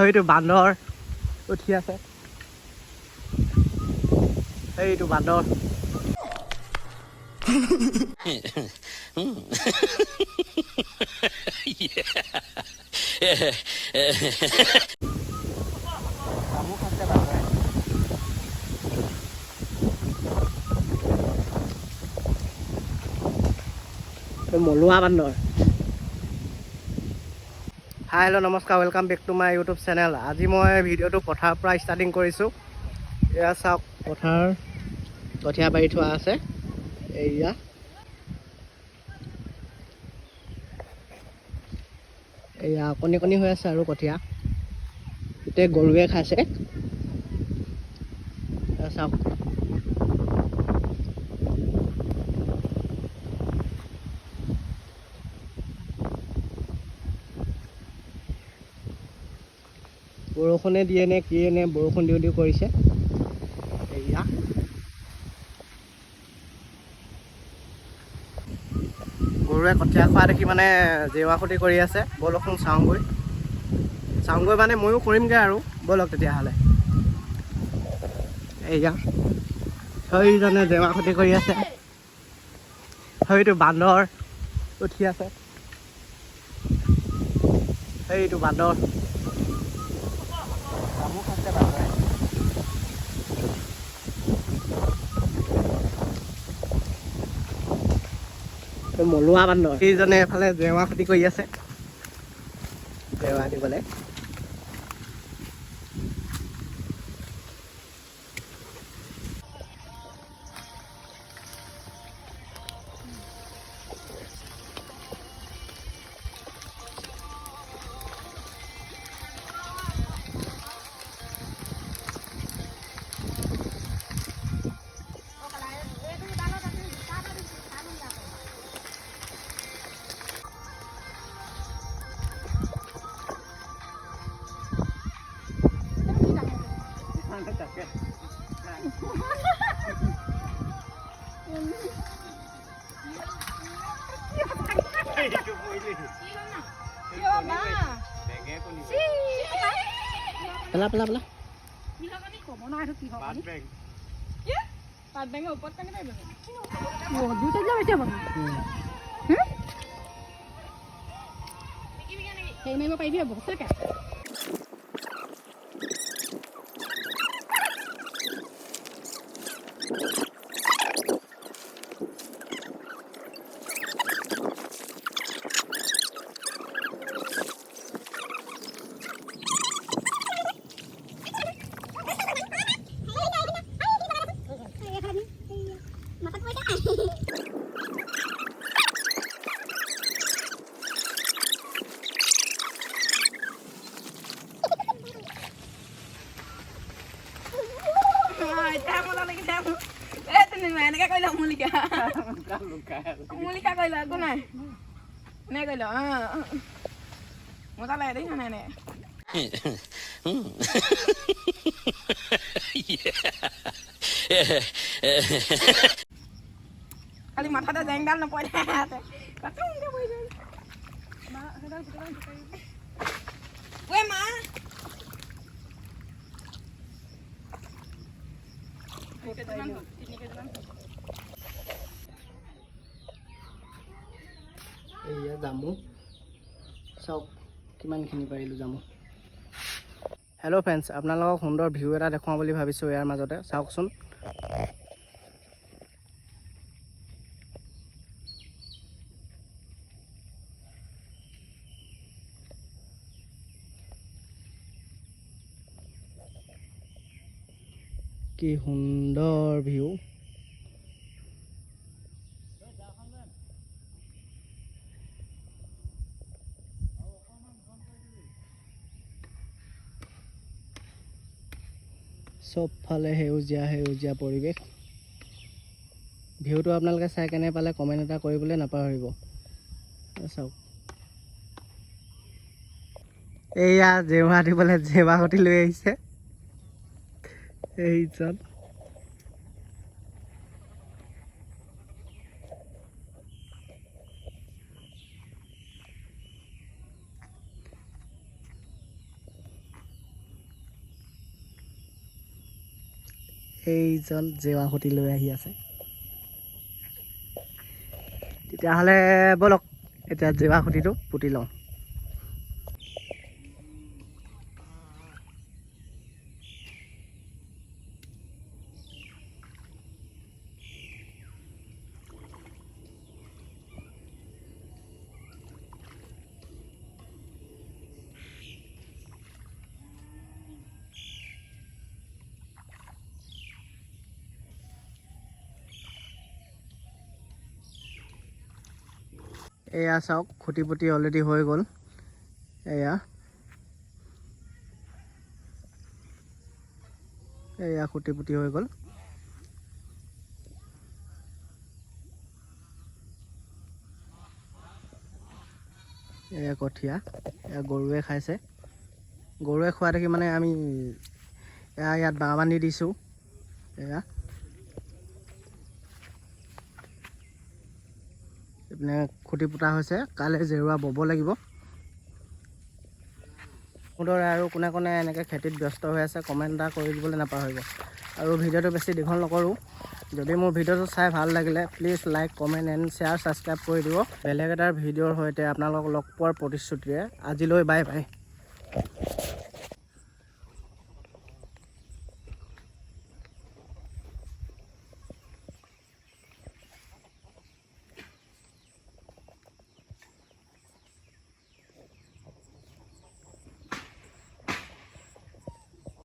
সেইটো বান্দৰ উঠি আছে, সেইটো বান্দৰ। মলুৱা বান্দৰ। হাই হেল্ল' নমস্কাৰ, welcome back to my YouTube channel. আজি মই ভিডিঅ'টো পথাৰৰ পৰা ষ্টাৰ্টিং কৰিছোঁ। এয়া চাওক, পথাৰ কঠীয়া পাৰি থোৱা আছে। এয়া এয়া কণী কণী হৈ আছে আৰু কঠীয়া গোটেই গৰুৱে খাইছে। চাওক, বৰষুণে দিয়ে নে কিয়ে নে, বৰষুণ দিওঁ দিওঁ কৰিছে। এয়া গৰুৱে কঠীয়া খোৱা দেখি মানে জেওৰা খুটি কৰি আছে। বলকচোন চাওঁগৈ মানে ময়ো কৰিমগৈ আৰু, ব'লক তেতিয়াহ'লে। এয়া সেইজনে জেওৰা খুটি কৰি আছে, সেইটো বান্দৰ উঠি আছে, সেইটো বান্দৰ। মলুৱা বান্দৰ। সেইজনে এফালে জেওৰা খুটি কৰি আছে, জেওৰা দিবলৈ। পেলা পেলা পেলা এনেকে কৰিলে অমূলিকা কৰিলে একো নাই, এনে কৰিলে মজা লাগে দেখিছা নাই এনে। খালি মাথাতে জেংডাল নপৰে। এয়া জামু, চাওক কিমানখিনি পাৰিলোঁ জামু। হেল্ল' ফ্ৰেণ্ডছ, আপোনালোকক সুন্দৰ ভিউ এটা দেখুৱাওঁ বুলি ভাবিছোঁ ইয়াৰ মাজতে। চাওকচোন, কি সুন্দৰ ভিউ। চবফালে সেউজীয়া সেউজীয়া পৰিৱেশ। ভিউটো আপোনালোকে চাই কেনে পালে কমেণ্ট এটা কৰিবলৈ নাপাহৰিব। চাওক, এয়া জেওৰা দিবলৈ জেওৰা খুটি লৈ আহিছে এইজন। এইজন জেৱা খুঁটি লৈ আহি আছে। তেতিয়াহ'লে ব'লক এতিয়া জেৱা খুঁটিটো পুতি লওঁ। এয়া চাওক খুঁটি পুতি অলৰেডি হৈ গ'ল। এয়া খুঁটি পুতি হৈ গ'ল। এয়া কঠীয়া, এয়া গৰুৱে খাইছে। গৰুৱে খোৱা দেখি মানে আমি ইয়াত বাঁহ বান্ধি দিছোঁ। এয়া এইপিনে খুঁটি পুতা হৈছে, কাইলৈ জেওৰা বব লাগিব। মুঠতে আৰু কোনে কোনে এনেকৈ খেতিত ব্যস্ত হৈ আছে কমেণ্ট এটা কৰি দিবলৈ নাপাহৰিব। আৰু ভিডিঅ'টো বেছি দীঘল নকৰোঁ। যদি মোৰ ভিডিঅ'টো চাই ভাল লাগিলে please like comment and share subscribe কৰি দিব। বেলেগ এটা ভিডিঅ'ৰ সৈতে আপোনালোকক লগ পোৱাৰ প্ৰতিশ্ৰুতিৰে আজিলৈ বাই বাই।